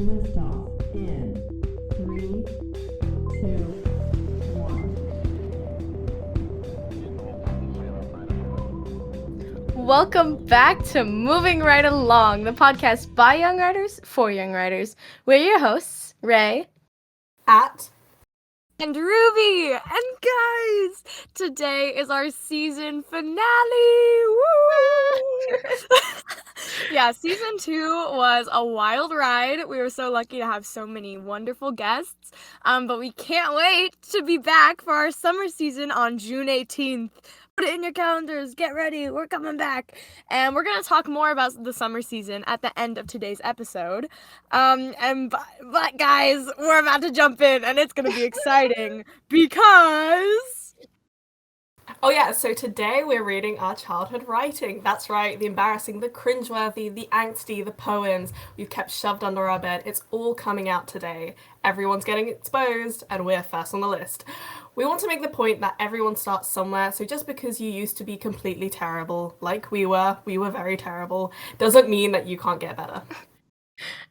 Liftoff in 3, 2, 1. Welcome back to Moving Right Along, the podcast by young writers for young writers. We're your hosts, Ray, and Ruby. And guys, today is our season finale. Woo! Yeah, season 2 was a wild ride. We were so lucky to have so many wonderful guests. But we can't wait to be back for our summer season on June 18th. Put it in your calendars. Get ready. We're coming back. And we're going to talk more about the summer season at the end of today's episode. But guys, we're about to jump in and it's going to be exciting because... Oh yeah, so today we're reading our childhood writing. That's right, the embarrassing, the cringeworthy, the angsty, the poems we've kept shoved under our bed. It's all coming out today. Everyone's getting exposed, and we're first on the list. We want to make the point that everyone starts somewhere, so just because you used to be completely terrible, like we were very terrible, doesn't mean that you can't get better.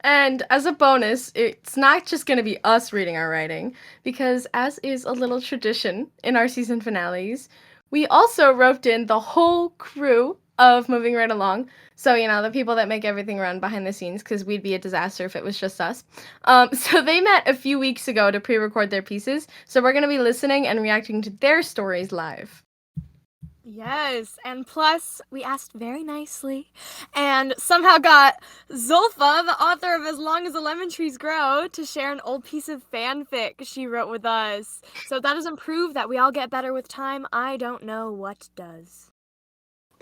And as a bonus, it's not just going to be us reading our writing, because as is a little tradition in our season finales, we also roped in the whole crew of Moving Right Along. So, the people that make everything run behind the scenes, because we'd be a disaster if it was just us. So they met a few weeks ago to pre-record their pieces. So we're going to be listening and reacting to their stories live. Yes, and plus, we asked very nicely, and somehow got Zulfa, the author of As Long as the Lemon Trees Grow, to share an old piece of fanfic she wrote with us. So if that doesn't prove that we all get better with time, I don't know what does.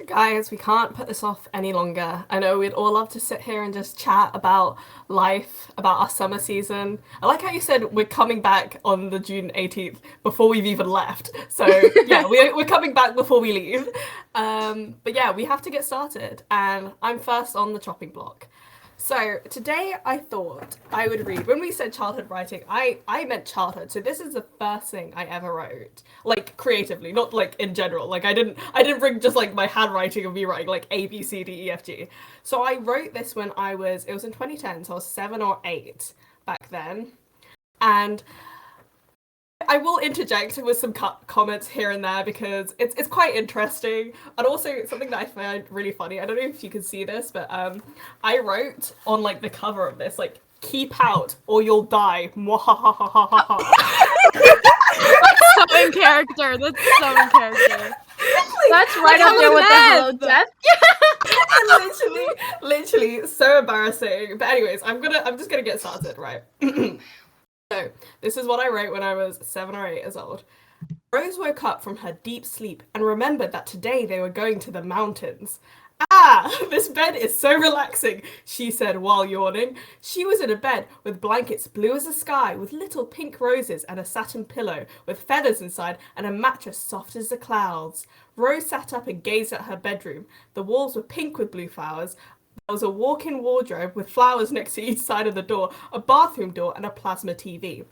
Guys, we can't put this off any longer. I know we'd all love to sit here and just chat about life, about our summer season. I like how you said we're coming back on the June 18th before we've even left. So yeah, we're coming back before we leave. But yeah, we have to get started, and I'm first on the chopping block. So today I thought I would read, when we said childhood writing, I meant childhood. So this is the first thing I ever wrote, like creatively, not like in general. Like I didn't bring just like my handwriting of me writing like A, B, C, D, E, F, G. So I wrote this when it was in 2010, so I was 7 or 8 back then. And I will interject with some comments here and there because it's quite interesting, and also something that I find really funny. I don't know if you can see this, but I wrote on like the cover of this, like, "Keep out or you'll die." That's so in character. That's so in character. That's right up there with the hello death. literally so embarrassing. But anyways, I'm just gonna get started, right? So, this is what I wrote when I was 7 or 8 years old. Rose woke up from her deep sleep and remembered that today they were going to the mountains. "Ah, this bed is so relaxing," she said while yawning. She was in a bed with blankets blue as the sky, with little pink roses and a satin pillow with feathers inside and a mattress soft as the clouds. Rose sat up and gazed at her bedroom. The walls were pink with blue flowers. There was a walk-in wardrobe with flowers next to each side of the door, a bathroom door, and a plasma TV.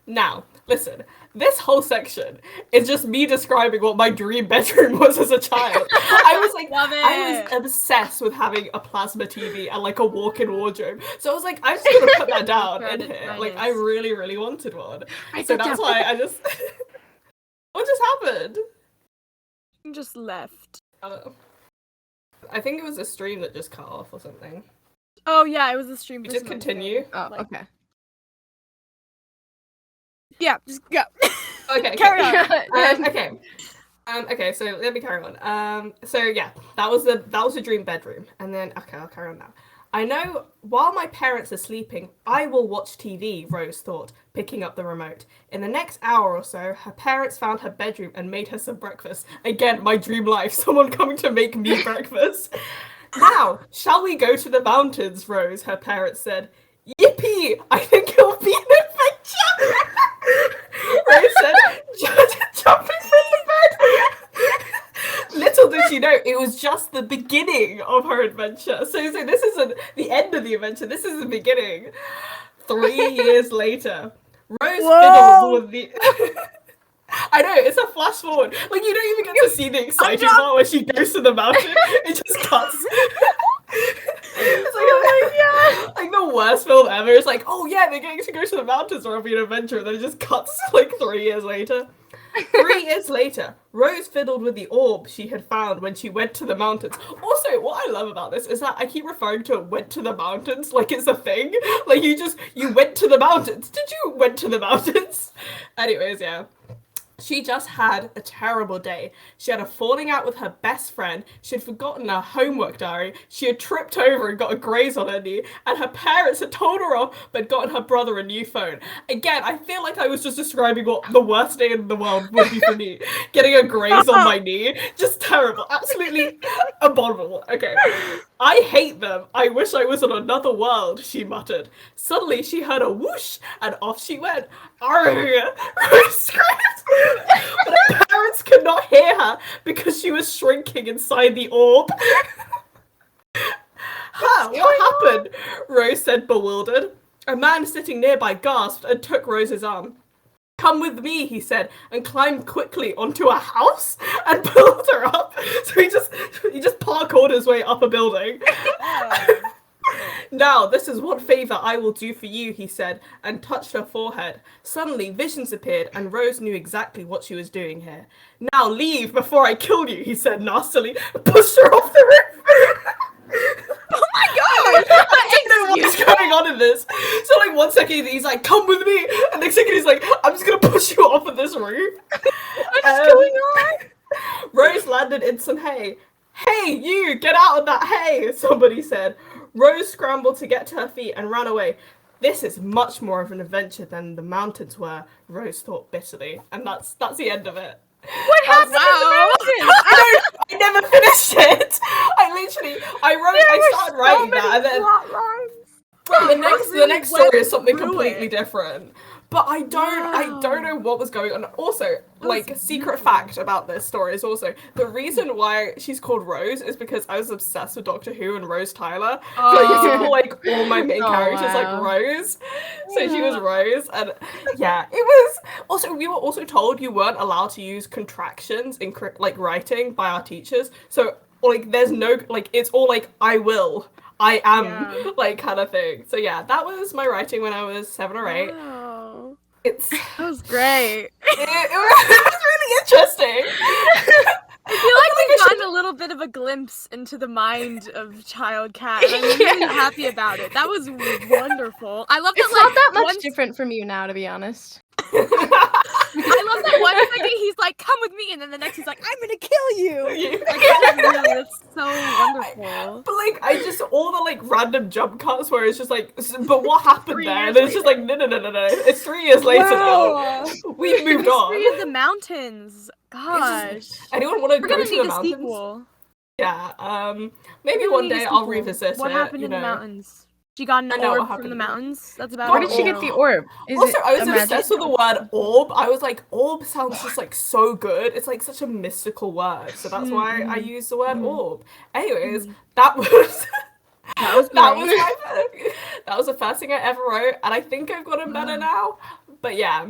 Now, listen, this whole section is just me describing what my dream bedroom was as a child. I was obsessed with having a plasma TV and like a walk-in wardrobe. So I was like, I'm just gonna put that down in here. Like, I really, really wanted one. So that's why I just... What just happened? Just left. I don't know. I think it was a stream that just cut off or something. Oh yeah, it was the stream. You just continue? Oh, okay. Yeah, just go. Okay, carry on. Okay, so let me carry on. So yeah, that was the dream bedroom, and then I'll carry on now. "I know while my parents are sleeping, I will watch TV," Rose thought, picking up the remote. In the next hour or so, her parents found her bedroom and made her some breakfast. Again, my dream life, someone coming to make me breakfast. "Now, shall we go to the mountains, Rose?" her parents said. "Yippee! I think it'll be an adventure!" Rose said, jumping from the bed. Little did she know, it was just the beginning of her adventure. So this isn't the end of the adventure, this is the beginning. 3 years later, Rose fiddles with the... I know, it's a flash forward. Like, you don't even get to see the exciting part where she goes to the mountain. It just cuts. It's like, oh my God. Like the worst film whatever. It's like, oh yeah, they're getting to go to the mountains or be an adventure, and then it just cuts like 3 years later. 3 years later, Rose fiddled with the orb she had found when she went to the mountains. Also, what I love about this is that I keep referring to it went to the mountains like it's a thing. Like you went to the mountains. Did you went to the mountains? Anyways, yeah. She just had a terrible day. She had a falling out with her best friend. She had forgotten her homework diary. She had tripped over and got a graze on her knee. And her parents had told her off, but gotten her brother a new phone. Again, I feel like I was just describing what the worst day in the world would be for me. Getting a graze on my knee. Just terrible. Absolutely abominable. Okay. I hate them. I wish I was in another world, she muttered. Suddenly, she heard a whoosh, and off she went. Arrgh! Rose screamed. But her parents could not hear her because she was shrinking inside the orb. Huh, what happened? Rose said, bewildered. A man sitting nearby gasped and took Rose's arm. Come with me, he said, and climbed quickly onto a house and pulled her up. So he just parkoured his way up a building. Now, this is what favor I will do for you, he said, and touched her forehead. Suddenly, visions appeared, and Rose knew exactly what she was doing here. Now leave before I kill you, he said nastily, and pushed her off the roof. Oh my god! I don't know what's going on in this. So, like, 1 second he's like, come with me, and next second he's like, I'm just gonna push you off of this roof. What's going on? Rose landed in some hay. Hey, you, get out of that hay, somebody said. Rose scrambled to get to her feet and ran away. This is much more of an adventure than the mountains were, Rose thought bitterly. And that's the end of it. What happened in the mountains? I never finished it. I started writing that, and then the next story is something completely different. But I don't know what was going on. Also, like, secret fact about this story is also the reason why she's called Rose is because I was obsessed with Doctor Who and Rose Tyler. So I used to call like all my main characters like Rose. So she was Rose, and yeah, it was. Also, we were also told you weren't allowed to use contractions in like writing by our teachers. So like, there's no like, it's all like I will. I am, like, kind of thing. So yeah, that was my writing when I was 7 or 8. Wow. That was great. It was really interesting. I feel like we've gotten a little bit of a glimpse into the mind of Child Cat. And I'm really happy about it. That was wonderful. I love that. It's not that much different from you now, to be honest. I love that 1 second he's like, come with me, and then the next he's like, I'm gonna kill you. Like, that's so wonderful. But like, all the like random jump cuts where it's just like, but what happened there? And then it's just like, no. It's 3 years later now. We've moved on. History of the mountains. Gosh. Anyone want to We're go gonna to need the a mountains? sequel. Yeah. Maybe one day I'll revisit What it. happened in the mountains? She got an orb from the mountains. That's about Where it. did she get the orb? Also, I was obsessed with the word orb. I was like, orb sounds just like so good. It's like such a mystical word. So that's why I use the word orb. Anyways, that was that was the first thing I ever wrote, and I think I've gotten better now. But yeah.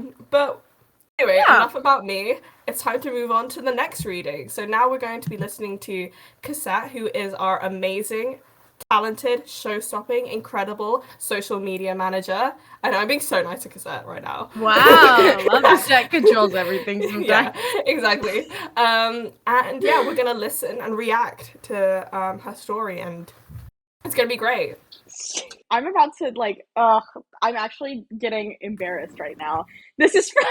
Anyway, enough about me. It's time to move on to the next reading. So now we're going to be listening to Cassette, who is our amazing, talented, show-stopping, incredible social media manager. I know I'm being so nice to Cassette right now. Wow, love Cassette controls everything sometimes. Yeah, exactly. And yeah, we're gonna listen and react to her story, and it's gonna be great. I'm about to I'm actually getting embarrassed right now. This is from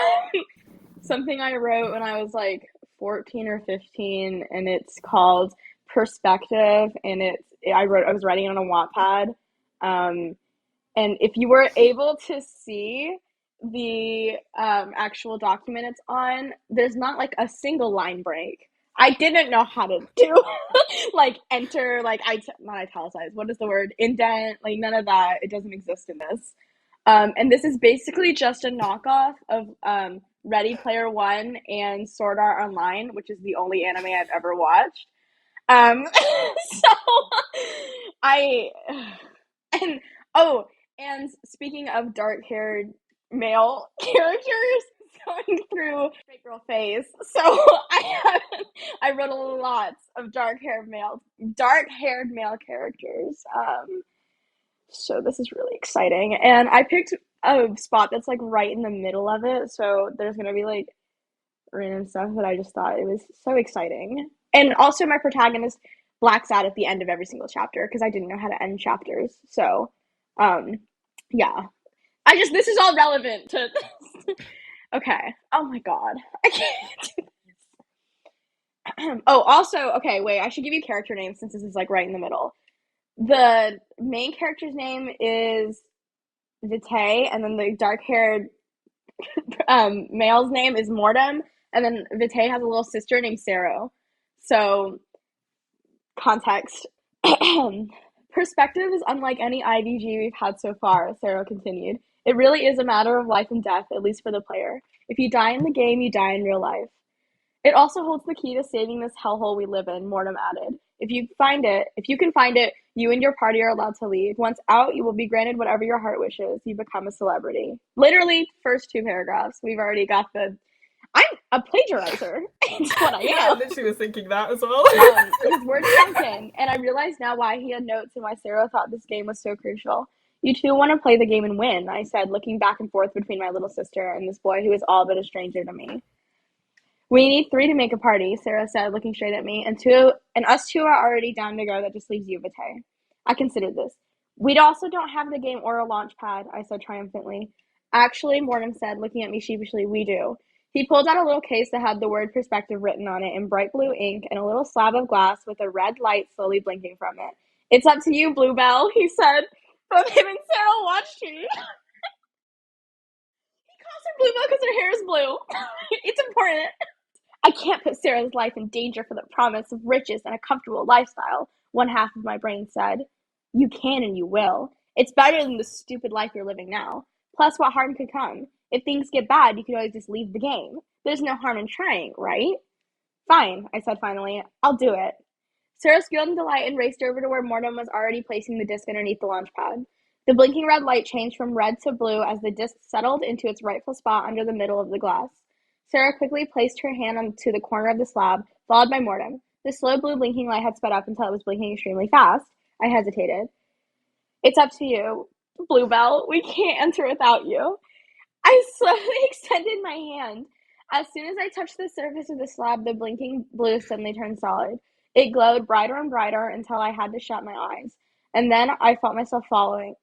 something I wrote when I was like 14 or 15, and it's called Perspective, and I was writing it on a Wattpad, and if you were able to see the actual document it's on, there's not like a single line break. I didn't know how to do like enter, like not italicize, what is the word, indent, like none of that. It doesn't exist in this, and this is basically just a knockoff of Ready Player One and Sword Art Online, which is the only anime I've ever watched. And speaking of dark-haired male characters going through straight girl phase, so I wrote a lot of dark-haired male characters. So this is really exciting. And I picked a spot that's like right in the middle of it. So there's gonna be like random stuff that I just thought it was so exciting. And also my protagonist blacks out at the end of every single chapter because I didn't know how to end chapters. So um yeah. This is all relevant to this. Okay. Oh my god. I can't do this. Oh, also, okay, wait, I should give you character names since this is like right in the middle. The main character's name is Vitae, and then the dark-haired male's name is Mortem, and then Vitae has a little sister named Sarah. So, context. Perspective is unlike any IVG we've had so far, Sarah continued. It really is a matter of life and death, at least for the player. If you die in the game, you die in real life. It also holds the key to saving this hellhole we live in, Mortem added. If you can find it, you and your party are allowed to leave. Once out, you will be granted whatever your heart wishes. You become a celebrity. Literally, first 2 paragraphs. We've already got I'm a plagiarizer. It's what I am. Yeah, I literally was thinking that as well. His words sunk in, and I realized now why he had notes and why Sarah thought this game was so crucial. You two want to play the game and win, I said, looking back and forth between my little sister and this boy who is all but a stranger to me. We need 3 to make a party, Sarah said, looking straight at me, and us 2 are already down to go. That just leaves you, Vitae. I considered this. We also don't have the game or a launch pad, I said triumphantly. Actually, Mortem said, looking at me sheepishly, we do. He pulled out a little case that had the word perspective written on it in bright blue ink and a little slab of glass with a red light slowly blinking from it. It's up to you, Bluebell, he said. Both him and Sarah watched me. He calls her Bluebell because her hair is blue. It's important. I can't put Sarah's life in danger for the promise of riches and a comfortable lifestyle, one half of my brain said. You can and you will. It's better than the stupid life you're living now. Plus, what harm could come? If things get bad, you could always just leave the game. There's no harm in trying, right? Fine, I said finally. I'll do it. Sarah squealed in delight and raced over to where Mortem was already placing the disc underneath the launch pad. The blinking red light changed from red to blue as the disc settled into its rightful spot under the middle of the glass. Sarah quickly placed her hand onto the corner of the slab, followed by Mortem. The slow blue blinking light had sped up until it was blinking extremely fast. I hesitated. It's up to you, Bluebell. We can't enter without you. I slowly extended my hand. As soon as I touched the surface of the slab, the blinking blue suddenly turned solid. It glowed brighter and brighter until I had to shut my eyes. And then I felt myself falling.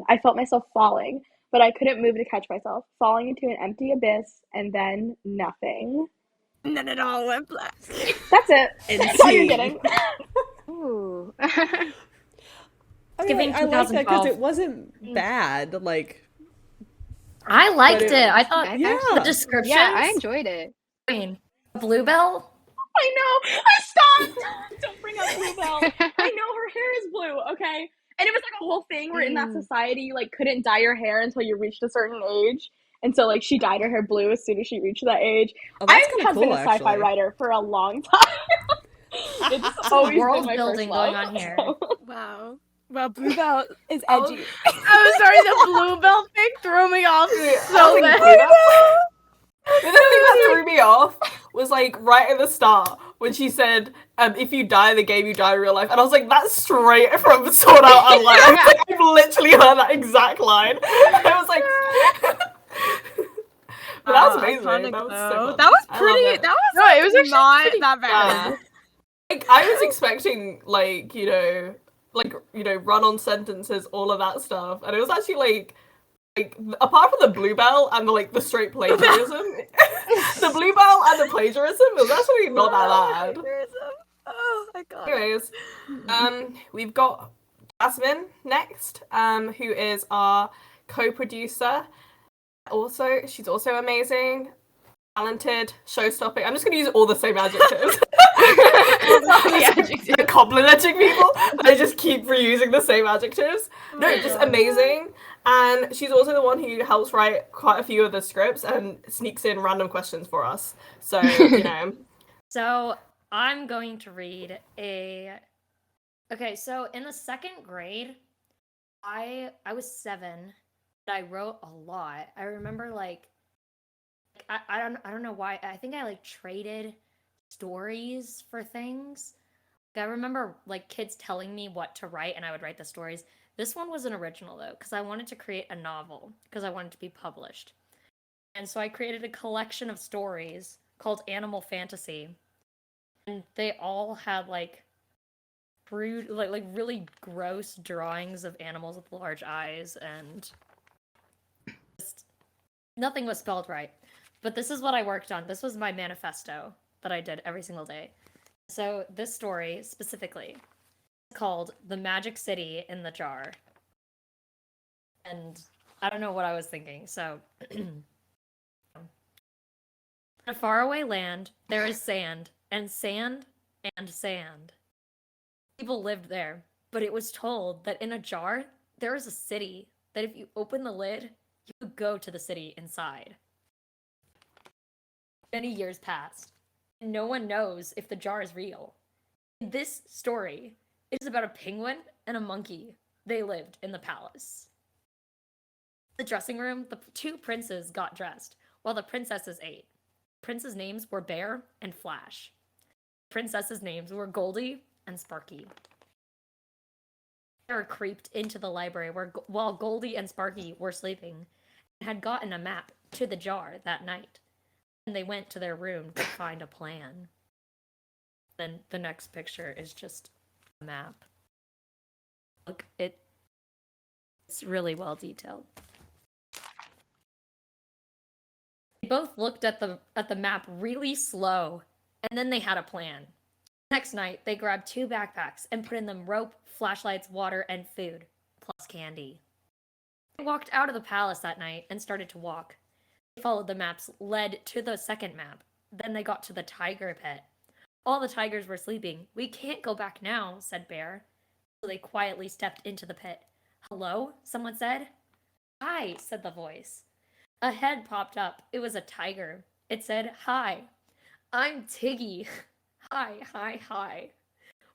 I felt myself falling, but I couldn't move to catch myself, falling into an empty abyss, and then nothing. And then it all went black. That's it. That's all you're getting. Ooh. I mean, Giving like, I like that because 2012. it wasn't bad. Like, I liked But it. I thought yeah. the descriptions. Yeah, I enjoyed it. Bluebell. I know. I stopped. Don't bring up Bluebell. I know her hair is blue, okay? And it was like a whole thing where in that society you like couldn't dye your hair until you reached a certain age. And so like she dyed her hair blue as soon as she reached that age. Oh, I that's kinda have been cool, a sci-fi actually. writer for a long time. It's always been World my building first love. going on here. So- Wow. Well, Bluebell is Oh, edgy. I'm sorry, the Bluebell thing threw me off I so was like, bad. The thing that threw me off was like right at the start when she said, if you die in the game, you die in real life. And I was like, that's straight from Sword Art Online. I was like, I've literally heard that exact line. I was like, but that was amazing. Iconic, That was though. so fun. That was I love pretty. it. That was No, it was actually not pretty that bad. Like, I was expecting, like, run on sentences, all of that stuff. And it was actually like apart from the Bluebell and the straight plagiarism, the Bluebell and the plagiarism was actually not that bad. Oh my god. Anyways, we've got Jasmine next, who is our co-producer. Also, she's also amazing, talented, show-stopping. I'm just gonna use all the same adjectives. They're complimenting people. I just keep reusing the same adjectives. No, just amazing. And she's also the one who helps write quite a few of the scripts and sneaks in random questions for us. So, you know. So I'm going to read a. Okay, so in the second grade, I was 7. And I wrote a lot. I remember I don't know why. I think I traded stories for things. I remember kids telling me what to write, and I would write the stories. This one was an original though, because I wanted to create a novel, because I wanted to be published. And so I created a collection of stories called Animal Fantasy. And they all had like really gross drawings of animals with large eyes, and just nothing was spelled right. But this is what I worked on. This was my manifesto that I did every single day. So this story specifically is called The Magic City in the Jar. And I don't know what I was thinking, so in a faraway land, there is sand, and sand, and sand. People lived there, but it was told that in a jar, there is a city, that if you open the lid, you could go to the city inside. Many years passed, and no one knows if the jar is real. In this story, it is about a penguin and a monkey. They lived in the palace. In the dressing room, the two princes got dressed, while the princesses ate. Princes' names were Bear and Flash. Princesses' names were Goldie and Sparky. Bear creeped into the library while Goldie and Sparky were sleeping and had gotten a map to the jar that night. And they went to their room to find a plan. Then the next picture is just a map. Look, it's really well detailed. They both looked at the map really slow, and then they had a plan. Next night, they grabbed 2 backpacks and put in them rope, flashlights, water, and food, plus candy. They walked out of the palace that night and started to walk. They followed the maps, led to the second map. Then they got to the tiger pit. All the tigers were sleeping. "We can't go back now," said Bear. So they quietly stepped into the pit. "Hello?" someone said. "Hi," said the voice. A head popped up. It was a tiger. It said, "Hi, I'm Tiggy." "Hi, hi, hi."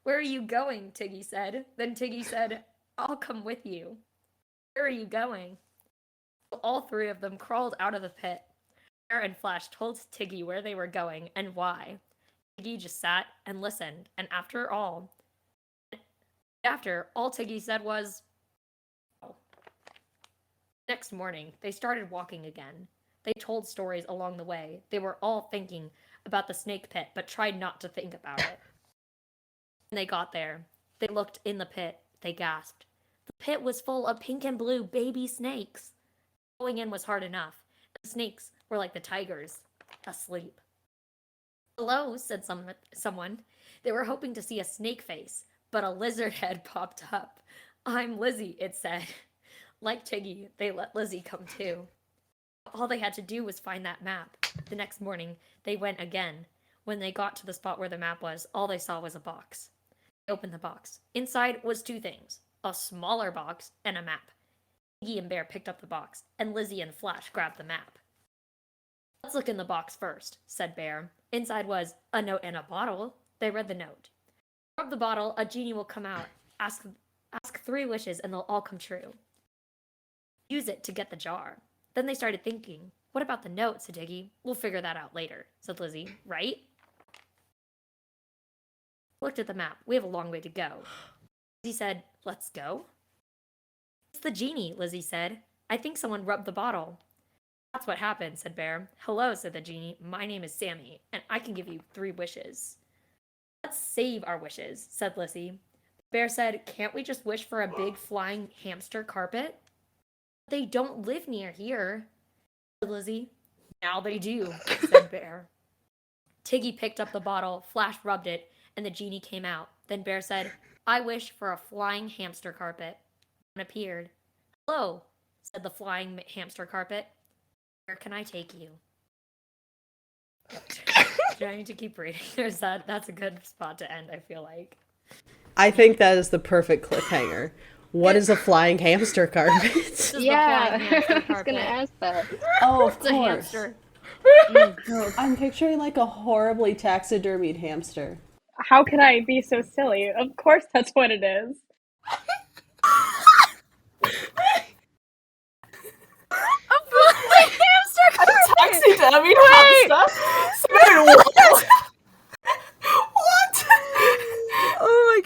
"Where are you going?" Tiggy said. Then Tiggy said, "I'll come with you." "Where are you going?" All 3 of them crawled out of the pit. Bear and Flash told Tiggy where they were going and why. Tiggy just sat and listened, and after all Tiggy said was, "Oh." Next morning, they started walking again. They told stories along the way. They were all thinking about the snake pit, but tried not to think about it. When they got there, they looked in the pit. They gasped. The pit was full of pink and blue baby snakes. Going in was hard enough. The snakes were like the tigers, asleep. "Hello," said someone. They were hoping to see a snake face, but a lizard head popped up. "I'm Lizzie," it said. Like Tiggy, they let Lizzie come too. All they had to do was find that map. The next morning, they went again. When they got to the spot where the map was, all they saw was a box. They opened the box. Inside was 2 things, a smaller box and a map. Tiggy and Bear picked up the box, and Lizzie and Flash grabbed the map. "Let's look in the box first," said Bear. Inside was a note and a bottle. They read the note. "Rub the bottle, a genie will come out. Ask 3 wishes and they'll all come true. Use it to get the jar." Then they started thinking, "What about the note?" said Tiggy. "We'll figure that out later," said Lizzie. "Right?" Looked at the map. "We have a long way to go." Lizzie said, "Let's go." "It's the genie," Lizzie said. "I think someone rubbed the bottle." "That's what happened," said Bear. "Hello," said the genie. "My name is Sammy, and I can give you 3 wishes." "Let's save our wishes," said Lizzie. Bear said, "Can't we just wish for a big flying hamster carpet?" "They don't live near here," said Lizzie. "Now they do," said Bear. Tiggy picked up the bottle, Flash rubbed it, and the genie came out. Then Bear said, "I wish for a flying hamster carpet." One appeared. "Hello," said the flying hamster carpet. "Where can I take you?" Do I need to keep reading? Or is that's a good spot to end, I feel like. I think that is the perfect cliffhanger. What is a flying hamster carpet? This is Yeah, the flying hamster I was gonna carpet. ask that. Oh, of It's a course. hamster. I'm picturing like a horribly taxidermied hamster. How could I be so silly? Of course that's what it is. A flying hamster carpet! Taxidermied hamster? Simone, what? What? Oh my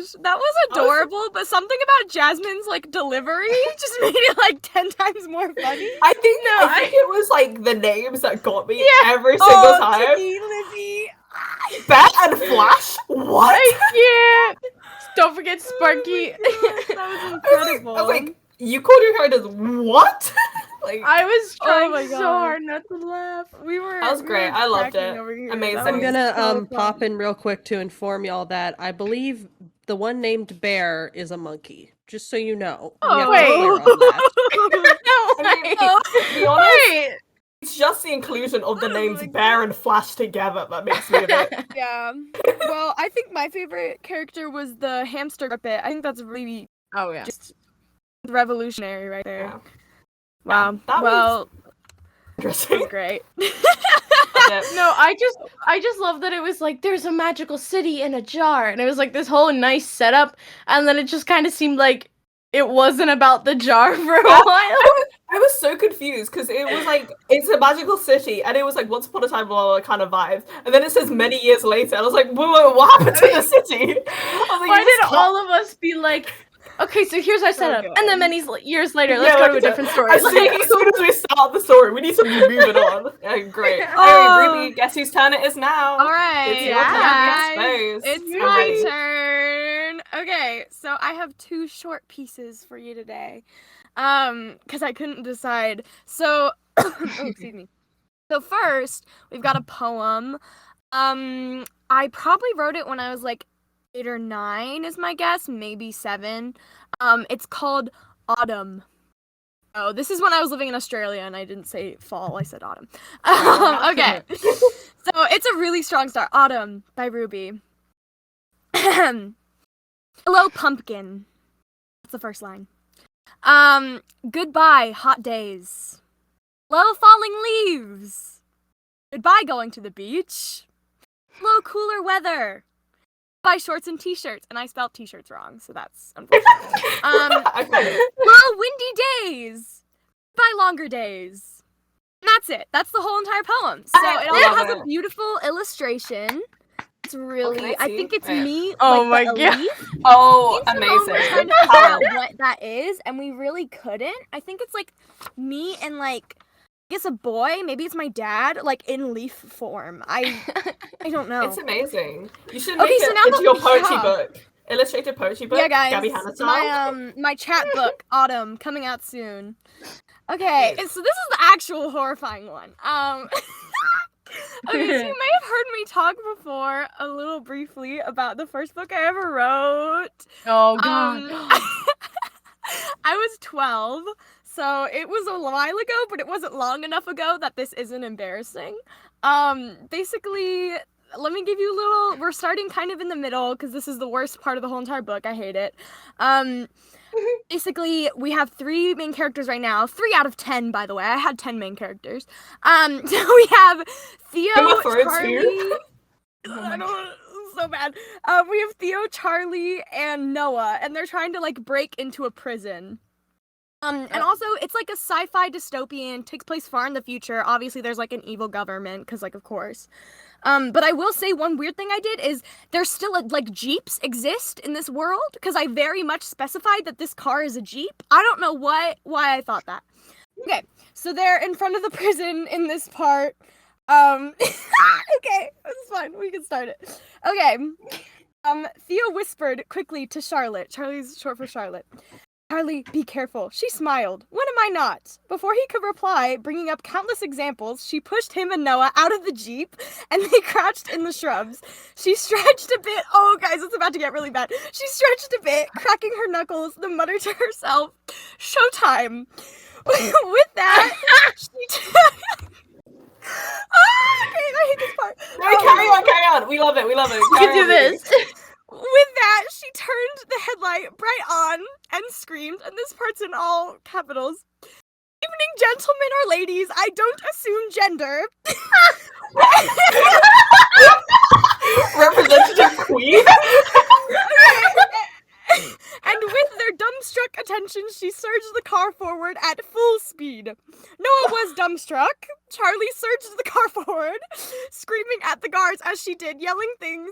gosh, that was adorable, but something about Jasmine's like delivery just made it like 10 times more funny. I think it was like the names that got me every single Oh, time. Tiggy, Lizzie. Bat and Flash? What? Yeah. Don't forget Sparky. That was incredible. I was like, you called your characters what? Like, I was trying my so God. hard not to laugh. That was great. I loved it. Amazing. I'm gonna pop in real quick to inform y'all that I believe the one named Bear is a monkey. Just so you know. We have to be clear on that. No, I mean, wait. to be honest, Wait. it's just the inclusion of the names Bear and Flash together that makes me a bit. Yeah. Well, I think my favorite character was the hamster puppet. I think that's really Oh yeah. just revolutionary right there. Yeah. Wow. that Well, Interesting. that's great. No, I just love that it was like there's a magical city in a jar, and it was like this whole nice setup, and then it just kind of seemed like it wasn't about the jar for a while. I was so confused because it was like it's a magical city, and it was like once upon a time, blah, blah, blah kind of vibe, and then it says many years later, and I was like, whoa, what happened to the city? I was like, Why you just did can't- all of us be like, okay, so here's our setup, God. and then many years later, let's Yeah, go to a like, different story. As soon as we start the story, we need to be moving on. Yeah, great. Oh. Anyway, Ruby, guess whose turn it is now? All right. It's your guys, turn, I suppose. It's I'm my ready. turn. Okay, so I have 2 short pieces for you today. Because I couldn't decide. So, oh, excuse me. So first, we've got a poem. I probably wrote it when I was like 8 or 9 is my guess, maybe 7. It's called Autumn. Oh, this is when I was living in Australia and I didn't say fall, I said autumn. Okay. So it's a really strong start. Autumn by Ruby. Hello, pumpkin. That's the first line. Goodbye, hot days. Hello, falling leaves. Goodbye, going to the beach. Hello, cooler weather. Goodbye, shorts and t-shirts. And I spelled t-shirts wrong, so that's unfortunate. Okay. Hello, windy days. Goodbye, longer days. And that's it. That's the whole entire poem. So I it also love has a it. beautiful illustration. It's really, can I I see? think it's Yeah. me. Oh like, my the God. leaf. Oh, Me and Simone were trying amazing. to figure out what that is, and we really couldn't. I think it's like me and like I guess a boy, maybe it's my dad, like in leaf form. I don't know. It's amazing. You should Okay, make so it now into that your we poetry have- book. Illustrated poetry book. Yeah, guys, Gabby Hanna style. my chat book, Autumn, coming out soon. Okay, so this is the actual horrifying one. Okay, so you may have heard me talk before a little briefly about the first book I ever wrote. Oh god. I was 12, so it was a while ago, but it wasn't long enough ago that this isn't embarrassing. Basically, let me give you a little, we're starting kind of in the middle, because this is the worst part of the whole entire book, I hate it. Basically, we have 3 main characters right now, 3 out of 10, by the way, I had 10 main characters. So we have Theo, Game of Thrones Charlie, here. I don't, so bad. We have Theo, Charlie, and Noah, and they're trying to like break into a prison. And also, it's like a sci-fi dystopian, takes place far in the future. Obviously, there's like an evil government, because like, of course. But I will say one weird thing I did is there's still like Jeeps exist in this world, because I very much specified that this car is a Jeep. I don't know why I thought that. Okay, so they're in front of the prison in this part. Okay, that's fine. We can start it. Okay. Theo whispered quickly to Charlotte. Charlie's short for Charlotte. Charlie, be careful. She smiled. When am I not? Before he could reply, bringing up countless examples, she pushed him and Noah out of the Jeep, and they crouched in the shrubs. She stretched a bit. Oh, guys, it's about to get really bad. She stretched a bit, cracking her knuckles, then muttered to herself, "Showtime." With that, okay, I hate this part. No, carry on. We love it. We Carry can on, do Ruby. this. With that, she turned the headlight bright on and screamed, and this part's in all capitals, "Evening, gentlemen or ladies, I don't assume gender." Representative queen. And with their dumbstruck attention, she surged the car forward at full speed. Noah was dumbstruck. Charlie surged the car forward, screaming at the guards as she did, yelling things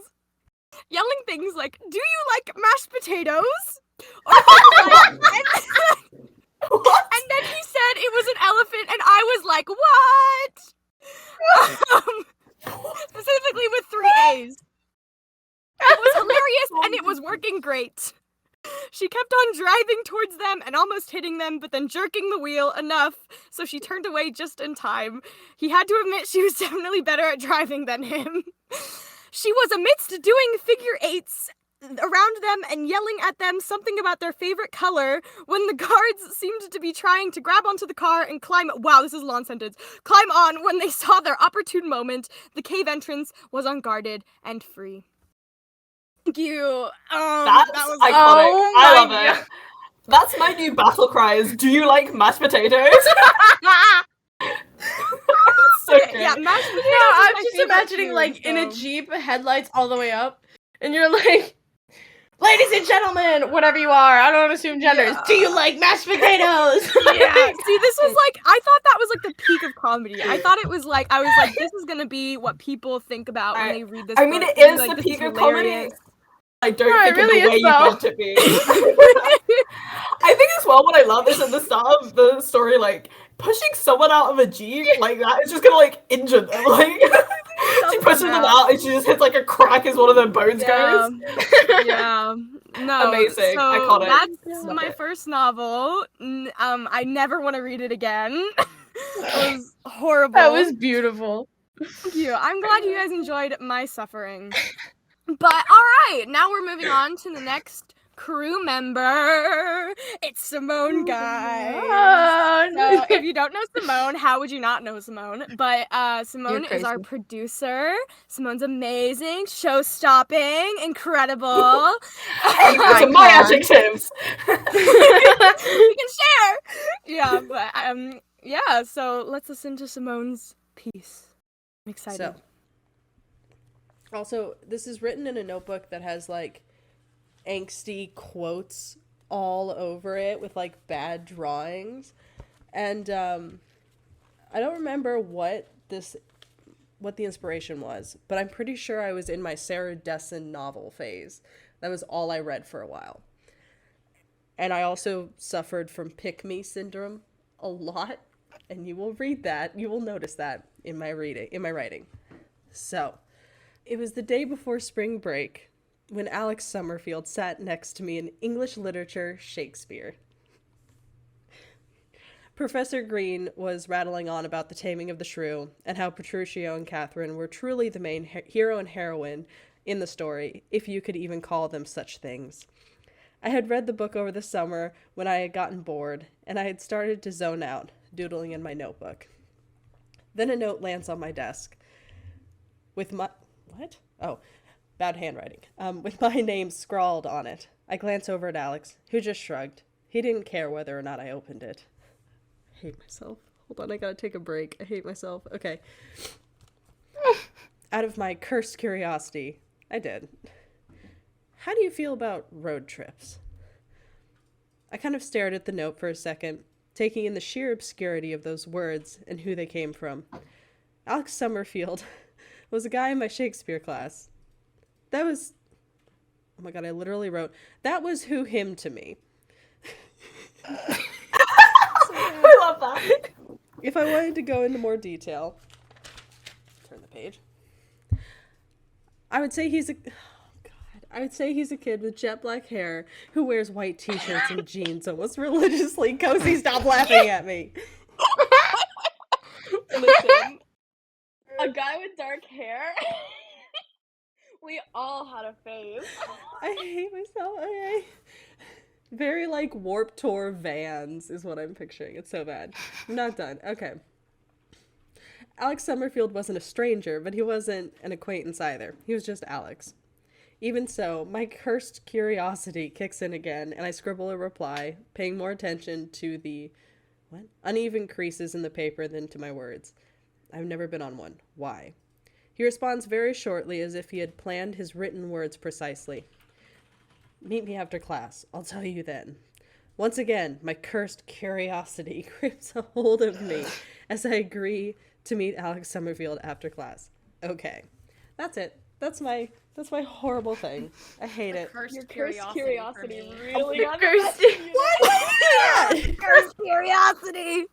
yelling things like, "Do you like mashed potatoes?" Or things like, and then he said it was an elephant, and I was like, "What?" Specifically with 3 A's. It was hilarious, and it was working great. She kept on driving towards them and almost hitting them, but then jerking the wheel enough so she turned away just in time. He had to admit she was definitely better at driving than him. She was amidst doing figure eights around them and yelling at them something about their favorite color when the guards seemed to be trying to grab onto the car and climb climb on when they saw their opportune moment. The cave entrance was unguarded and free. Thank you. That's that was iconic. Oh I my love it. That's my new battle cry is, do you like mashed potatoes? So good. Yeah, mashed potatoes. No, is I'm my just favorite imagining food, like in a so- Jeep, headlights all the way up, and you're like, ladies and gentlemen, whatever you are, I don't assume genders. Yeah. Do you like mashed potatoes? Yeah. See, this was like, I thought that was like the peak of comedy. I thought it was like, I was like, this is gonna be what people think about when they read this. I mean, book. it They'll be is like, the "This peak is of comedy. hilarious." I don't No, it think really in the way is, you though. want to be. I think as well what I love is at the start of the story, like, pushing someone out of a Jeep like that is just gonna, like, injure them. Like, she pushes them out and she just hits, like, a crack as one of their bones goes. Yeah. No. Amazing. So Iconic. that's Love my it. first novel. I never want to read it again. It was horrible. That was beautiful. Thank you. I'm glad you guys enjoyed my suffering. But alright, now we're moving on to the next crew member. It's Simone, guys. So if you don't know Simone, how would you not know Simone? But Simone is our crazy. producer. Simone's amazing, show-stopping, incredible. Those are my adjectives. We can share. Yeah, but yeah. So let's listen to Simone's piece. I'm excited. So, also, this is written in a notebook that has like angsty quotes all over it with like bad drawings, and I don't remember what the inspiration was, but I'm pretty sure I was in my Sarah Dessen novel phase. That was all I read for a while. And I also suffered from pick-me syndrome a lot, and you will notice that in my writing. So, it was the day before spring break when Alex Summerfield sat next to me in English literature Shakespeare. Professor Green was rattling on about the taming of the shrew and how Petruchio and Catherine were truly the main hero and heroine in the story, if you could even call them such things. I had read the book over the summer when I had gotten bored, and I had started to zone out, doodling in my notebook. Then a note lands on my desk with my... What? Oh, bad handwriting. With my name scrawled on it. I glance over at Alex, who just shrugged. He didn't care whether or not I opened it. I hate myself. Hold on, I gotta take a break. I hate myself. Okay. Out of my cursed curiosity, I did. How do you feel about road trips? I kind of stared at the note for a second, taking in the sheer obscurity of those words and who they came from. Alex Summerfield was a guy in my Shakespeare class. That was... Oh my god, I literally wrote, that was who him to me. I love that. If I wanted to go into more detail, turn the page. I would say he's a kid with jet black hair who wears white t-shirts and jeans almost religiously. Cozy, stop laughing at me. Listen, a guy with dark hair. We all had a phase. I hate myself. Okay. Very like Warped Tour Vans is what I'm picturing. It's so bad. I'm not done. Okay. Alex Summerfield wasn't a stranger, but he wasn't an acquaintance either. He was just Alex. Even so, my cursed curiosity kicks in again, and I scribble a reply, paying more attention to the uneven creases in the paper than to my words. I've never been on one. Why? He responds very shortly, as if he had planned his written words precisely. Meet me after class. I'll tell you then. Once again, my cursed curiosity grips a hold of me as I agree to meet Alex Summerfield after class. Okay. That's it. That's my horrible thing. I hate it. Cursed Your cursed for curiosity me. really got the Cursed- best of you. Cursed curiosity.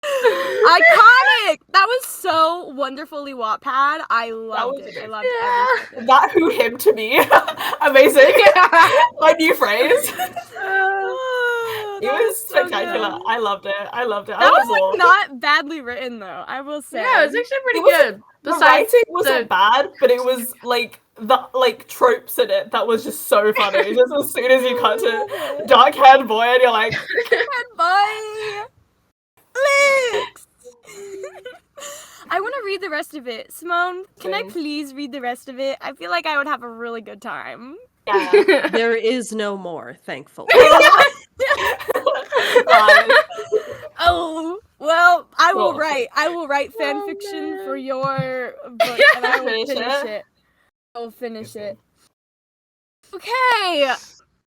Iconic. That was so wonderfully Wattpad. I loved was it. I amazing. loved Yeah. every second. That who him to me. Amazing. My new phrase. Oh, It that was so spectacular. good. I loved it. I loved it. I That was was all. like not badly written though. I will say. Yeah, it was actually pretty It was- good. The Besides writing wasn't the bad, but it was like the tropes in it that was just so funny. Just as soon as you cut to dark haired boy and you're like, Bye. Alex. I want to read the rest of it. Simone, can I Same. please read the rest of it? I feel like I would have a really good time. yeah. There is no more, thankfully. Lies. Oh, well, I will Cool. write. I will write fan Oh, fiction for man. your book, and I will Finish finish it. it. I will finish it. Okay.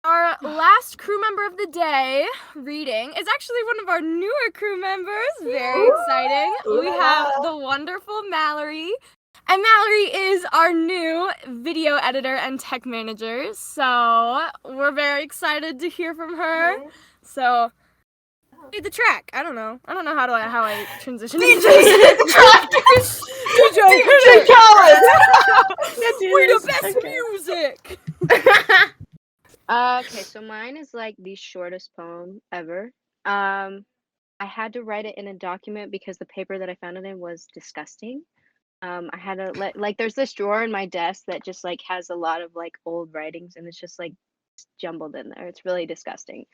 Our last crew member of the day reading is actually one of our newer crew members. Very exciting. We have the wonderful Mallory. And Mallory is our new video editor and tech manager. So we're very excited to hear from her. So read the track. I don't know how I transition into this. DJ Khaled. We the best music. Okay, so mine is like the shortest poem ever. I had to write it in a document because the paper that I found it in was disgusting. I had to like there's this drawer in my desk that just like has a lot of like old writings and it's just like jumbled in there. It's really disgusting.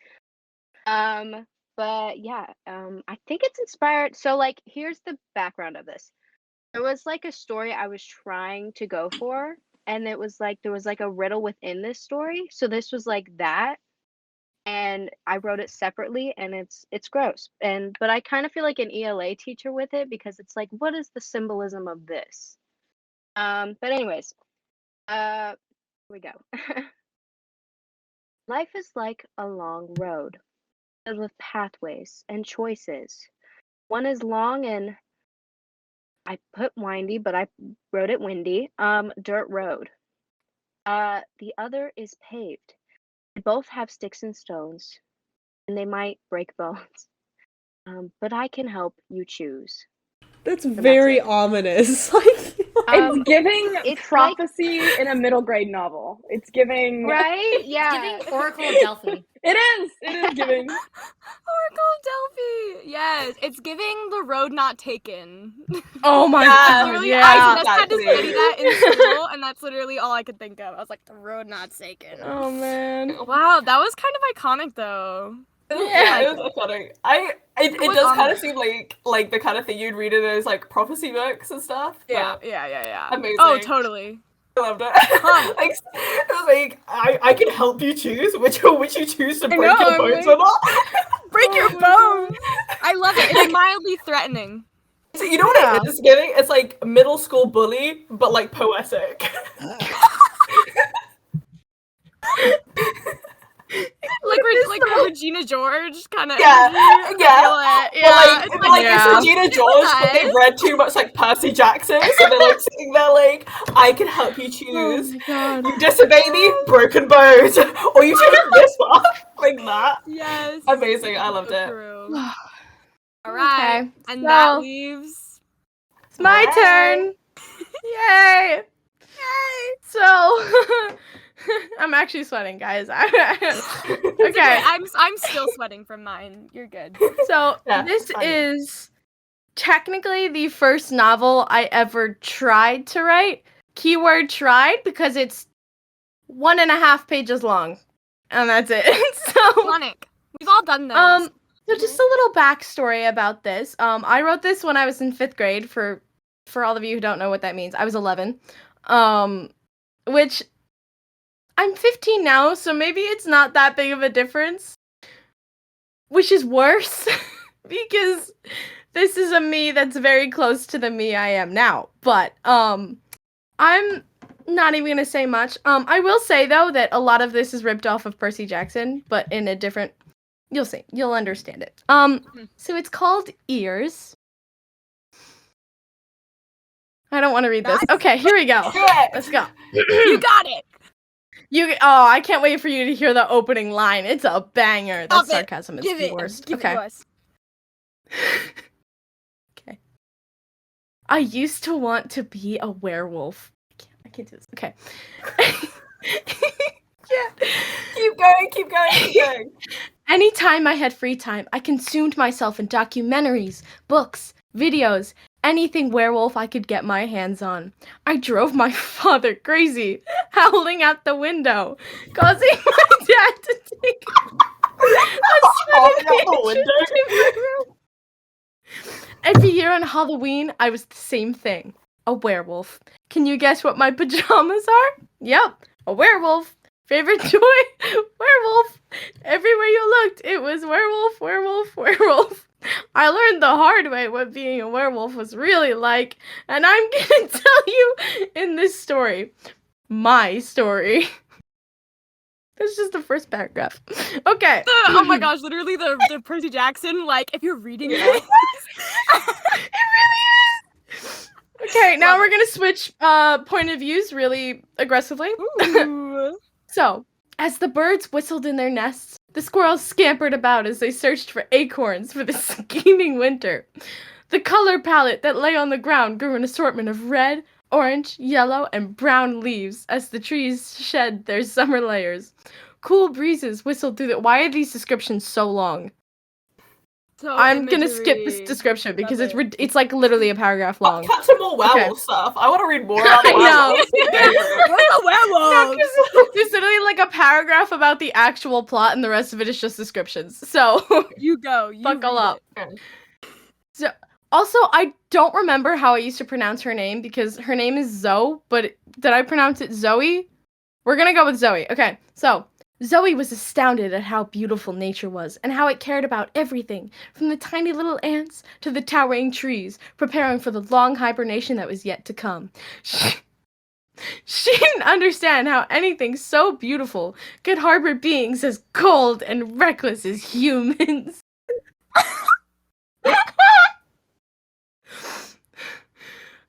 But yeah, I think it's inspired. So like here's the background of this. There was like a story I was trying to go for, and it was like there was like a riddle within this story. So this was like that, and I wrote it separately, and it's gross. But I kind of feel like an ELA teacher with it because it's like, what is the symbolism of this? But anyways, here we go. Life is like a long road filled with pathways and choices. One is long and I put windy, but I wrote it windy. Dirt road. The other is paved. They both have sticks and stones, and they might break bones. But I can help you choose. That's very it. ominous. Like, It's giving it's prophecy in a middle grade novel. It's giving Right? Yeah. Giving Oracle of Delphi. It is giving. Oracle of Delphi. Yes, it's giving the road not taken. Oh my Yeah, god, Literally, yeah. I just had to Exactly. study that in school, and that's literally all I could think of. I was like, the road not taken. Oh man. Wow, that was kind of iconic though. Yeah, it was iconic. It was does kind ominous. of seem like the kind of thing you'd read in those like prophecy books and stuff. Yeah. but Amazing. Oh, totally. I loved it. Huh. Like, it was like I can help you choose which you choose to I break know, your I'm bones like- or not. Break your bones. I love it. It's mildly threatening. So you know what it is giving? It's like middle school bully, but like poetic. Like a Regina George kind of. Yeah, yeah. Yeah. But like Yeah. it's Regina George, but they've read too much like Percy Jackson, so they're like sitting there like, I can help you choose. God. You disobey me, broken bones, or you take this one, like that. Yes. Amazing, I loved it. True. All right. Okay, And so- that leaves. It's my Yay. turn. Yay. So I'm actually sweating, guys. Okay. I'm still sweating from mine. You're good. So Yeah, this fine. is technically the first novel I ever tried to write. Keyword tried because it's 1.5 pages long. And that's it. So Iconic. We've all done those. so just a little backstory about this. I wrote this when I was in 5th grade. For all of you who don't know what that means, I was 11. Which I'm 15 now, so maybe it's not that big of a difference. Which is worse because this is a me that's very close to the me I am now. But I'm not even gonna say much. I will say though that a lot of this is ripped off of Percy Jackson, but in a different. You'll see. You'll understand it. So it's called Ears. I don't want to read this. Nice. Okay, here we go. Do it. Let's go. You got it. I can't wait for you to hear the opening line. It's a banger. Stop That's it. sarcasm. It's Give the it. worst. Give Okay. it to us. Okay. I used to want to be a werewolf. I can't do this. Okay. Yeah. Keep going, keep going, keep going. Anytime I had free time, I consumed myself in documentaries, books, videos, anything werewolf I could get my hands on. I drove my father crazy, howling out the window, causing my dad to take a Howling sudden out the window? interest in my room. Every year on Halloween, I was the same thing, a werewolf. Can you guess what my pajamas are? Yep, a werewolf. Favorite toy? Werewolf. Everywhere you looked, it was werewolf, werewolf, werewolf. I learned the hard way what being a werewolf was really like, and I'm gonna tell you in this story. My story. That's just the first paragraph. Okay. Oh my gosh, literally the Percy Jackson, like, if you're reading it. It really is. Okay, now we're gonna switch point of views really aggressively. Ooh. So, as the birds whistled in their nests, the squirrels scampered about as they searched for acorns for the scheming winter. The color palette that lay on the ground grew an assortment of red, orange, yellow, and brown leaves as the trees shed their summer layers. Cool breezes whistled through the— Why are these descriptions so long? So I'm gonna skip this imagery. description because Love it's like literally a paragraph I'm long. catching more werewolf Okay. stuff. I want to read more about I know. werewolves. Where's the No, werewolves? 'cause there's literally like a paragraph about the actual plot, and the rest of it is just descriptions. So You go. You buckle read up. it. So also, I don't remember how I used to pronounce her name because her name is Zoe, but did I pronounce it Zoe? We're gonna go with Zoe. Okay, so Zoe was astounded at how beautiful nature was and how it cared about everything, from the tiny little ants to the towering trees, preparing for the long hibernation that was yet to come. She didn't understand how anything so beautiful could harbor beings as cold and reckless as humans.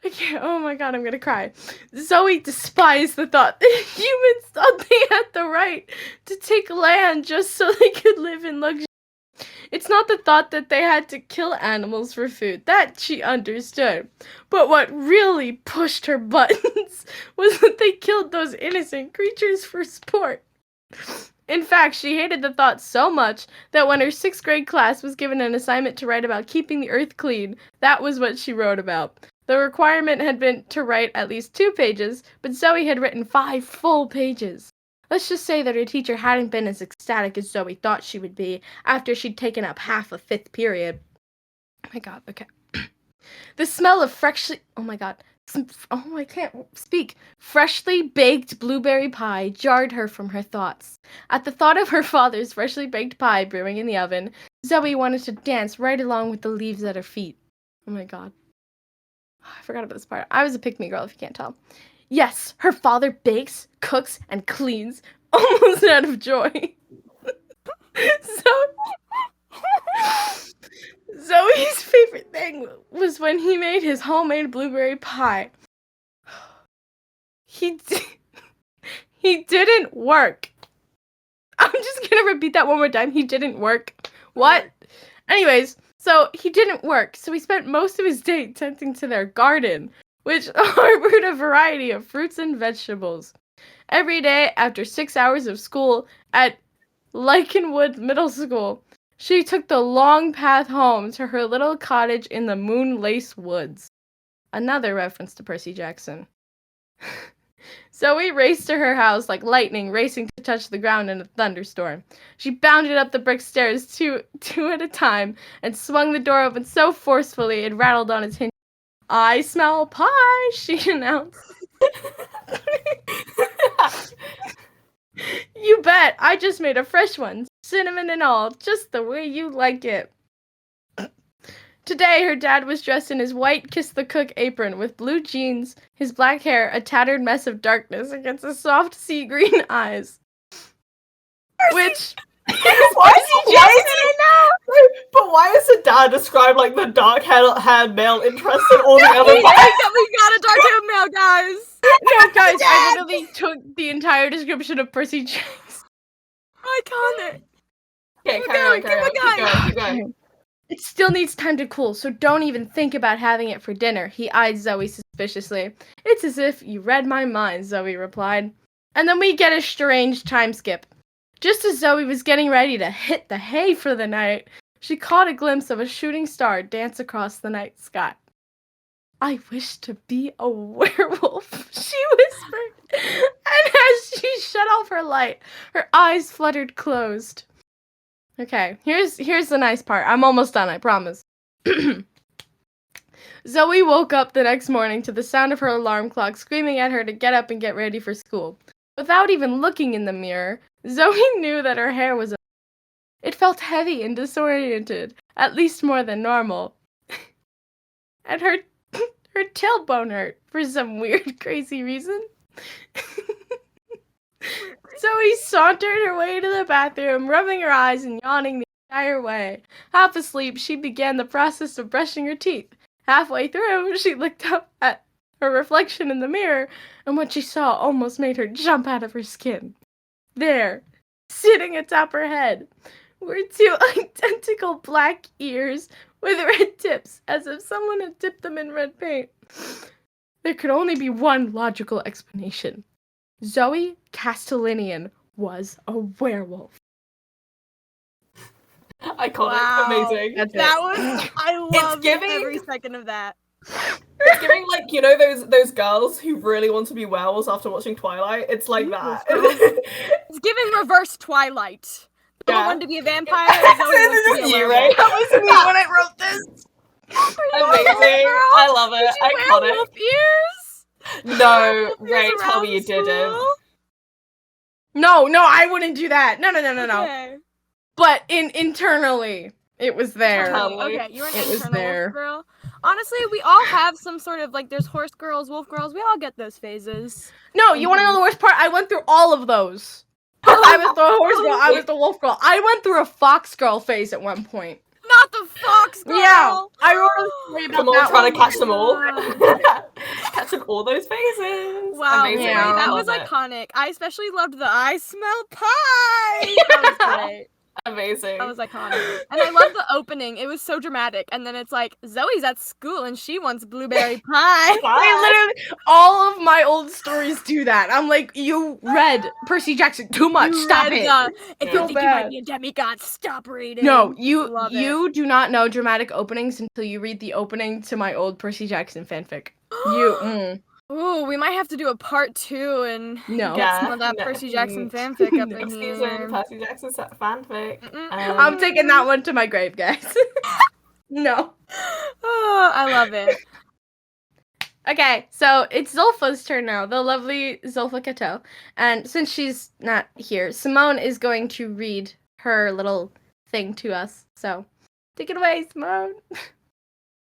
Okay, oh my god, I'm gonna cry. Zoe despised the thought that humans thought they had the right to take land just so they could live in luxury. It's not the thought that they had to kill animals for food. That she understood. But what really pushed her buttons was that they killed those innocent creatures for sport. In fact, she hated the thought so much that when her 6th grade class was given an assignment to write about keeping the earth clean, that was what she wrote about. The requirement had been to write at least 2 pages, but Zoe had written 5 full pages. Let's just say that her teacher hadn't been as ecstatic as Zoe thought she would be after she'd taken up half a 5th period. Oh my god, okay. The smell of freshly— oh my god. I can't speak. Freshly baked blueberry pie jarred her from her thoughts. At the thought of her father's freshly baked pie brewing in the oven, Zoe wanted to dance right along with the leaves at her feet. Oh my god. I forgot about this part. I was a pick-me girl, if you can't tell. Yes, her father bakes, cooks, and cleans, almost out of joy. Zoe's favorite thing was when he made his homemade blueberry pie. He didn't work. I'm just gonna repeat that one more time. He didn't work. What? Anyways, so he didn't work, so he spent most of his day tending to their garden, which harbored a variety of fruits and vegetables. Every day, after 6 hours of school at Lykenwood Middle School, she took the long path home to her little cottage in the Moonlace Woods. Another reference to Percy Jackson. Zoe raced to her house like lightning racing to touch the ground in a thunderstorm. She bounded up the brick stairs two at a time and swung the door open so forcefully it rattled on its hinges. "I smell pie," she announced. "You bet. I just made a fresh one, cinnamon and all, just the way you like it." Today, her dad was dressed in his white Kiss the Cook apron with blue jeans, his black hair a tattered mess of darkness against his soft sea green eyes. Which Why is he why is the dad described like the dark-haired male interest in all the other We got a dark haired male, guys. No, guys, I literally took the entire description of Percy Jackson. Iconic. Okay, Keep carry going, on. keep Keep going. It still needs time to cool, so don't even think about having it for dinner. He eyed Zoe suspiciously. It's as if you read my mind, Zoe replied. And then we get a strange time skip. Just as Zoe was getting ready to hit the hay for the night, she caught a glimpse of a shooting star dance across the night sky. I wish to be a werewolf, she whispered. And as she shut off her light, her eyes fluttered closed. Okay, here's the nice part. I'm almost done, I promise. Zoe woke up the next morning to the sound of her alarm clock screaming at her to get up and get ready for school. Without even looking in the mirror, Zoe knew that her hair was... It felt heavy and disoriented, at least more than normal. And her tailbone hurt for some weird, crazy reason. Zoe sauntered her way to the bathroom, rubbing her eyes and yawning the entire way. Half asleep, she began the process of brushing her teeth. Halfway through, she looked up at her reflection in the mirror, and what she saw almost made her jump out of her skin. There, sitting atop her head, were two identical black ears with red tips, as if someone had dipped them in red paint. There could only be one logical explanation. Zoe Castellanian was a werewolf. Iconic, Wow. amazing. That was. I loved giving- every second of that. It's giving like, you know, those girls who really want to be werewolves after watching Twilight. It's like that. It's giving reverse Twilight. I Yeah. wanted to be a vampire. And Zoe This wants to is be a you, werewolf. right? That was me when I wrote this. Amazing. I love it. Did you wear wolf ears? No, Wolf ears Ray, tell around me you school? didn't. No, I wouldn't do that. No. Okay. But internally, it was there. Totally. Okay, you're an It was internal there. wolf girl. Honestly, we all have some sort of like. There's horse girls, wolf girls. We all get those phases. No, you want to know the worst part? I went through all of those. I was the horse girl. I was the wolf girl. I went through a fox girl phase at one point. Not the fox girl. Yeah, I wrote a story about Come on, that trying one. to catch them all. God. Catching all those phases. Wow, Amazing. Yeah. that I was love it. iconic. I especially loved the I smell pie. That was great. Amazing. That was iconic. And I love the opening. It was so dramatic. And then it's like, Zoe's at school and she wants blueberry pie. I literally, all of my old stories do that. I'm like, you read Percy Jackson too much. You Stop read it. the- If So you think you might bad. be a demigod, stop reading. No, Love it. you do not know dramatic openings until you read the opening to my old Percy Jackson fanfic. Ooh, we might have to do a part 2 and No. get some of that No. Percy Jackson fanfic up in Next here. season, Percy Jackson fanfic. Mm-mm. I'm taking that one to my grave, guys. No. Oh, I love it. Okay, so it's Zulfa's turn now, the lovely Zulfa Cattell. And since she's not here, Simone is going to read her little thing to us. So take it away, Simone.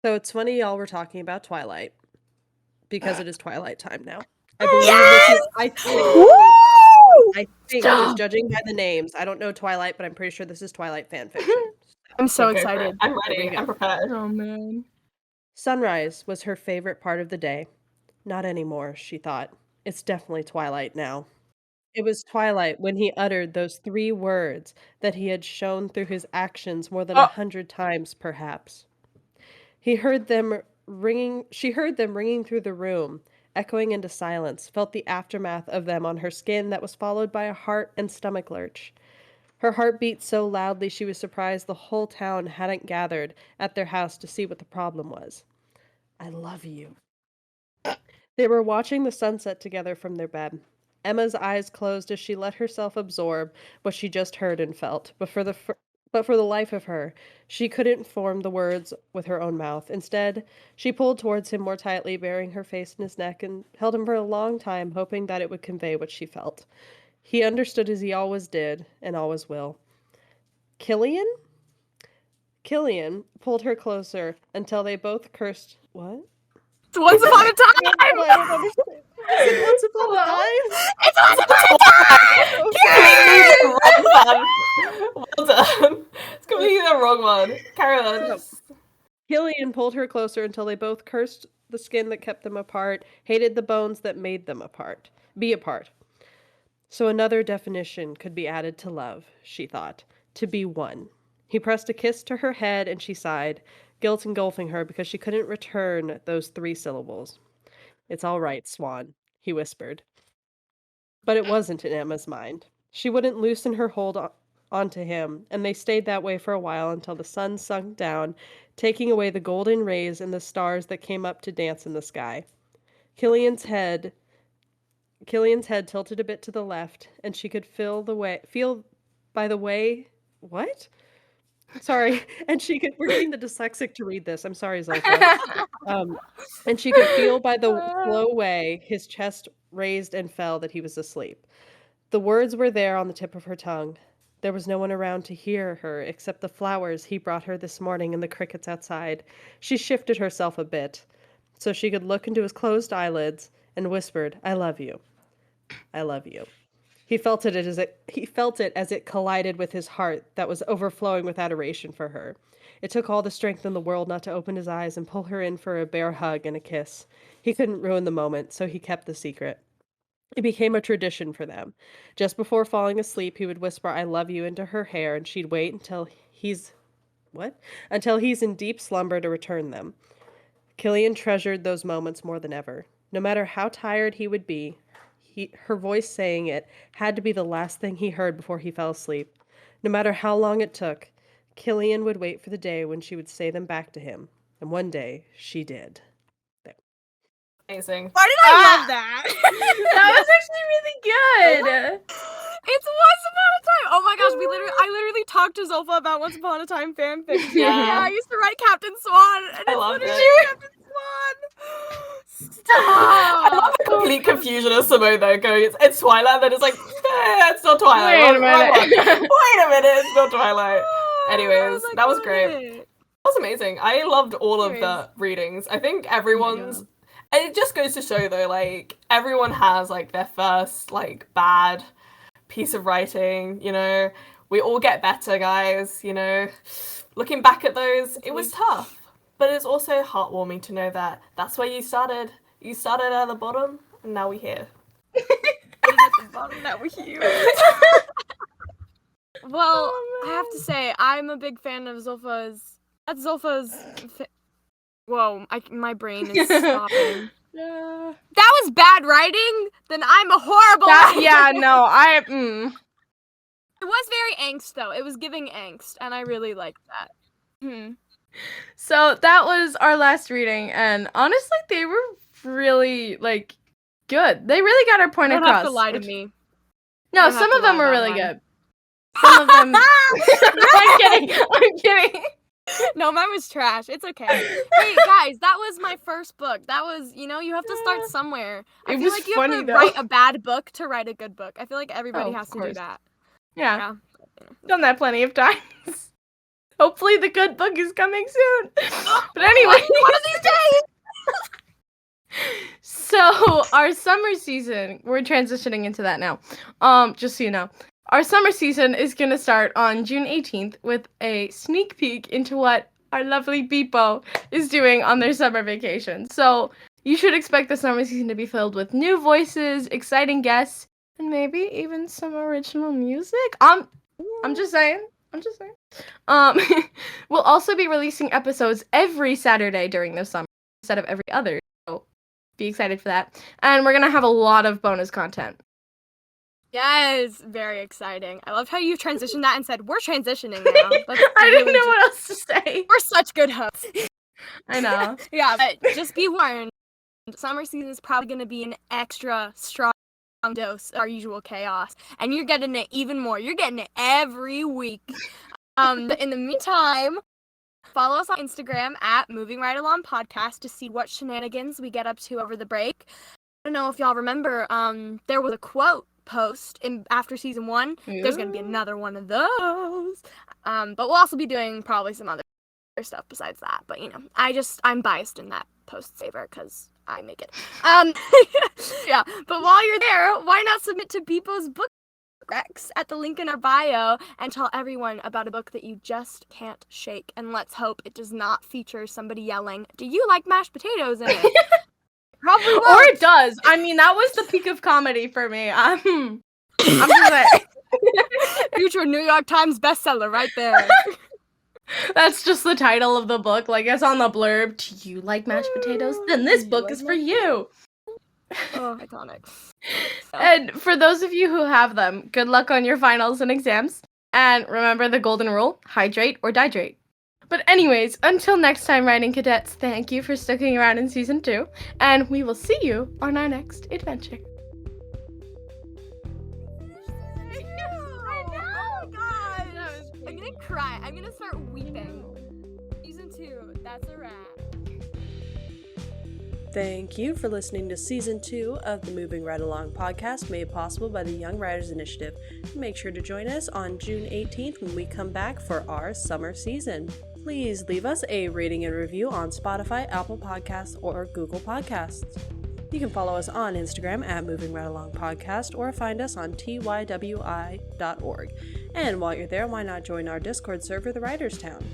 So it's funny y'all were talking about Twilight because it is Twilight time now. I believe this is, I think just judging by the names, I don't know Twilight, but I'm pretty sure this is Twilight fanfiction. I'm so Okay, excited. I'm Here we ready. go. I'm prepared. Oh, man. Sunrise was her favorite part of the day. Not anymore, she thought. It's definitely Twilight now. It was Twilight when he uttered those 3 words that he had shown through his actions more than 100 times, perhaps. She heard them ringing through the room, echoing into silence, felt the aftermath of them on her skin that was followed by a heart and stomach lurch. Her heart beat so loudly she was surprised the whole town hadn't gathered at their house to see what the problem was. I love you. They were watching the sunset together from their bed. Emma's eyes closed as she let herself absorb what she just heard and felt, but for the life of her, she couldn't form the words with her own mouth. Instead, she pulled towards him more tightly, burying her face in his neck, and held him for a long time, hoping that it would convey what she felt. He understood as he always did, and always will. Killian? Killian pulled her closer until they both cursed. What? It's Once Upon a Time! I don't understand. Is it Once Upon a Time? It's Once Upon a Time! Well done. It's completely the the wrong one. Carry on. Killian pulled her closer until they both cursed the skin that kept them apart, hated the bones that made them be apart. So another definition could be added to love, she thought, to be one. He pressed a kiss to her head and she sighed, guilt engulfing her because she couldn't return those 3 syllables. It's all right, Swan, he whispered. But it wasn't in Emma's mind. She wouldn't loosen her hold onto him, and they stayed that way for a while until the sun sunk down, taking away the golden rays and the stars that came up to dance in the sky. Killian's head tilted a bit to the left, and she could feel by the way, what? Sorry, and she could, we're getting the dyslexic to read this. I'm sorry, Zilpha. And she could feel by the slow way his chest raised and fell that he was asleep. The words were there on the tip of her tongue. There was no one around to hear her except the flowers he brought her this morning and the crickets outside. She shifted herself a bit so she could look into his closed eyelids and whispered, I love you. I love you. He felt it as it collided with his heart that was overflowing with adoration for her. It took all the strength in the world not to open his eyes and pull her in for a bare hug and a kiss. He couldn't ruin the moment, so he kept the secret. It became a tradition for them. Just before falling asleep, he would whisper, I love you into her hair, and she'd wait until he's in deep slumber to return them. Killian treasured those moments more than ever. No matter how tired he would be, her voice saying it had to be the last thing he heard before he fell asleep. No matter how long it took, Killian would wait for the day when she would say them back to him. And one day, she did. Amazing. Why did I love that? That was actually really good. It's Once Upon a Time. Oh my gosh, I literally talked to Zilpha about Once Upon a Time fanfiction. Yeah. I used to write Captain Swan, and I it's love literally it. Captain Swan. I Stop. love the complete confusion of Simone though, going, it's Twilight, then it's like, it's not Twilight. Wait a Wrong one. minute. Wait a minute, it's not Twilight. Anyways, I that was love great. it. That was amazing. I loved all of Anyways. the readings. I think everyone's... And it just goes to show, though, like, everyone has, like, their first, like, bad piece of writing, you know? We all get better, guys, you know? Looking back at those, it was tough. But it's also heartwarming to know that that's where you started. You started at the bottom, and now we're here. That was huge. Well, I have to say, I'm a big fan of Zilpha's. That's Zilpha's. Whoa, my brain is stopping. That was bad writing. Then I'm a horrible. writer. It was very angst though. It was giving angst, and I really liked that. So that was our last reading, and honestly, they were really, like, good. They really got our point You don't across. have to lie to which- me. No, don't have some to of them lie were about really mine. good. Some of them... I'm kidding. No, mine was trash. It's okay. Hey guys, that was my first book. That was, you have to start somewhere. I It feel was like you funny, have to though. write a bad book to write a good book. I feel like everybody Oh, has of to do course. that. Yeah, done that plenty of times. Hopefully the good book is coming soon. But anyway, One of these days. So our summer season, we're transitioning into that now. Just so you know, our summer season is gonna start on June 18th with a sneak peek into what our lovely Beepo is doing on their summer vacation. So you should expect the summer season to be filled with new voices, exciting guests, and maybe even some original music. I'm just saying. We'll also be releasing episodes every Saturday during the summer instead of every other. So be excited for that. And we're gonna have a lot of bonus content. Yes, very exciting. I loved how you transitioned that and said, we're transitioning now. That's I didn't really know what else to say. We're such good hosts. I know. Yeah, but just be warned. Summer season is probably going to be an extra strong dose of our usual chaos. And you're getting it even more. You're getting it every week. But in the meantime, follow us on Instagram at Moving Right Along Podcast to see what shenanigans we get up to over the break. I don't know if y'all remember, there was a quote post after season 1. There's going to be another one of those. But we'll also be doing probably some other stuff besides that. But, I'm biased in that post saver because I make it. Yeah, but while you're there, why not submit to Beepo's book Rex at the link in our bio and tell everyone about a book that you just can't shake. And let's hope it does not feature somebody yelling, "Do you like mashed potatoes?" in it. Probably Or won't. it does. I mean, that was the peak of comedy for me. I'm just saying. Future New York Times bestseller right there. That's just the title of the book. Like, it's on the blurb. Do you like mashed potatoes? Then this Do you book like is for you. Oh, iconic. And for those of you who have them, good luck on your finals and exams. And remember the golden rule, hydrate or dihydrate. But anyways, until next time, Writing Cadets, thank you for sticking around in Season 2. And we will see you on our next adventure. I know! Oh my gosh! I'm gonna cry. I'm gonna start weeping. Season 2, that's a wrap. Thank you for listening to Season 2 of the Moving Right Along podcast, made possible by the Young Writers Initiative. Make sure to join us on June 18th when we come back for our summer season. Please leave us a rating and review on Spotify, Apple Podcasts, or Google Podcasts. You can follow us on Instagram at Moving Right Along Podcast or find us on tywi.org. And while you're there, why not join our Discord server, The Writers Town?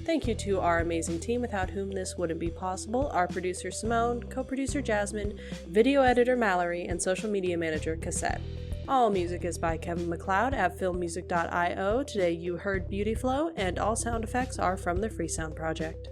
Thank you to our amazing team without whom this wouldn't be possible, our producer Simone, co-producer Jasmine, video editor Mallory, and social media manager Cassette. All music is by Kevin MacLeod at filmmusic.io. Today you heard Beauty Flow, and all sound effects are from the Freesound Project.